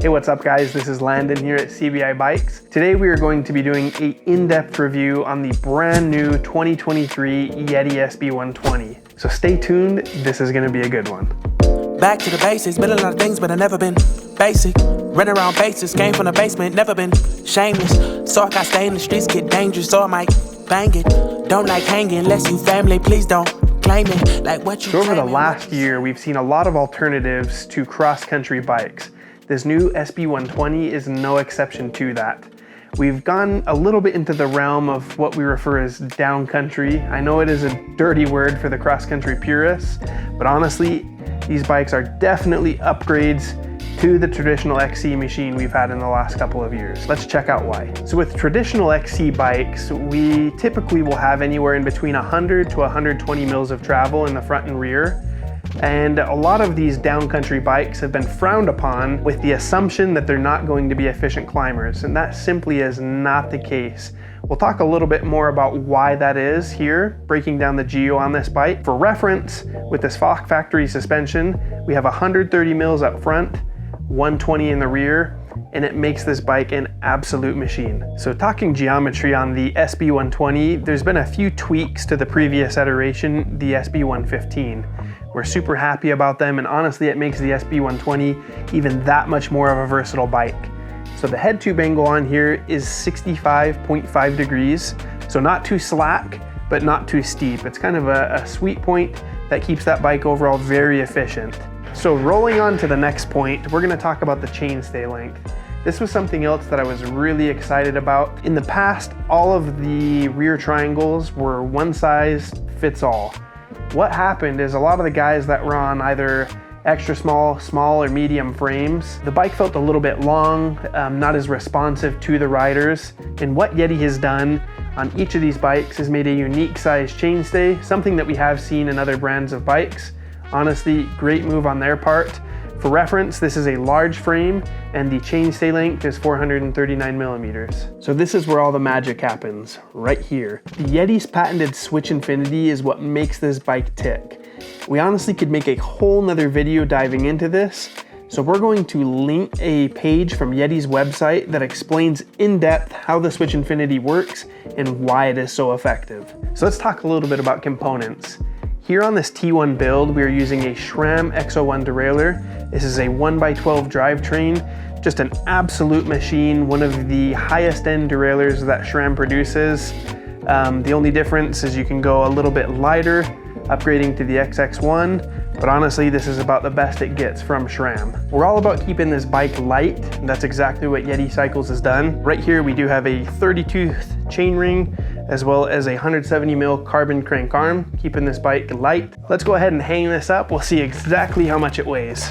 Hey, what's up guys? This is Landon here at CBI Bikes. Today we are going to be doing an in-depth review on the brand new 2023 Yeti SB 120. So stay tuned, this is gonna be a good one. Back to the basics, been a lot of things, but I never been basic. Run around bases, came from the basement, never been shameless. So I got stay in the streets, get dangerous, so I might bang it. Don't like hanging unless you family, please don't claim it. Like what you So over the last year, we've seen a lot of alternatives to cross-country bikes. This new SB 120 is no exception to that. We've gone a little bit into the realm of what we refer as downcountry. I know it is a dirty word for the cross-country purists, but honestly, these bikes are definitely upgrades to the traditional XC machine we've had in the last couple of years. Let's check out why. So with traditional XC bikes, we typically will have anywhere in between 100 to 120 mils of travel in the front and rear. And a lot of these downcountry bikes have been frowned upon with the assumption that they're not going to be efficient climbers, and that simply is not the case. We'll talk a little bit more about why that is here, breaking down the geo on this bike. For reference, with this Fox factory suspension, we have 130 mils up front, 120 in the rear, and it makes this bike an absolute machine. So talking geometry on the SB 120, there's been a few tweaks to the previous iteration, the SB 115. We're super happy about them, and honestly, it makes the SB 120 even that much more of a versatile bike. So the head tube angle on here is 65.5 degrees, so not too slack, but not too steep. It's kind of a sweet point that keeps that bike overall very efficient. So rolling on to the next point, we're gonna talk about the chainstay length. This was something else that I was really excited about. In the past, all of the rear triangles were one size fits all. What happened is a lot of the guys that were on either extra small, small, or medium frames, the bike felt a little bit long, not as responsive to the riders. And what Yeti has done on each of these bikes is made a unique size chainstay, something that we have seen in other brands of bikes. Honestly, great move on their part. For reference, this is a large frame and the chainstay length is 439 millimeters. So this is where all the magic happens, right here. The Yeti's patented switch infinity is what makes this bike tick. We honestly could make a whole nother video diving into this, so we're going to link a page from Yeti's website that explains in depth how the switch infinity works and why it is so effective. So let's talk a little bit about components. Here on this T1 build, we are using a SRAM X01 derailleur. This is a 1x12 drivetrain, just an absolute machine, one of the highest end derailleurs that SRAM produces. The only difference is you can go a little bit lighter, upgrading to the XX1, but honestly, this is about the best it gets from SRAM. We're all about keeping this bike light, and that's exactly what Yeti Cycles has done. Right here, we do have a 30-tooth chainring, as well as a 170 mil carbon crank arm, keeping this bike light. Let's go ahead and hang this up. We'll see exactly how much it weighs.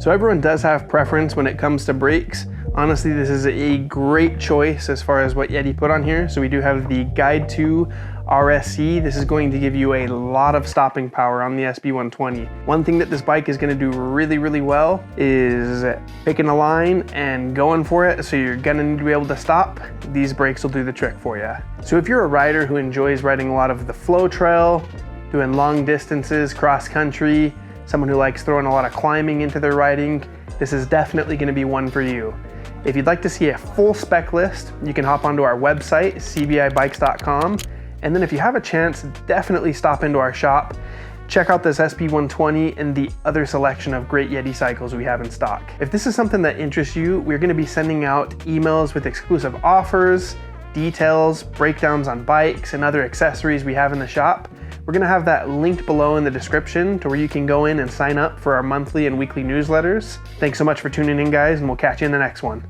So everyone does have preference when it comes to brakes. Honestly, this is a great choice as far as what Yeti put on here. So we do have the Guide 2 RSC. This is going to give you a lot of stopping power on the SB 120. One thing that this bike is going to do really, really well is picking a line and going for it. So you're going to need to be able to stop. These brakes will do the trick for you. So if you're a rider who enjoys riding a lot of the flow trail, doing long distances, cross country, someone who likes throwing a lot of climbing into their riding, this is definitely going to be one for you. If you'd like to see a full spec list, you can hop onto our website, cbibikes.com. And then if you have a chance, definitely stop into our shop. Check out this SB 120 and the other selection of great Yeti cycles we have in stock. If this is something that interests you, we're going to be sending out emails with exclusive offers, details, breakdowns on bikes, and other accessories we have in the shop. We're going to have that linked below in the description to where you can go in and sign up for our monthly and weekly newsletters. Thanks so much for tuning in, guys, and we'll catch you in the next one.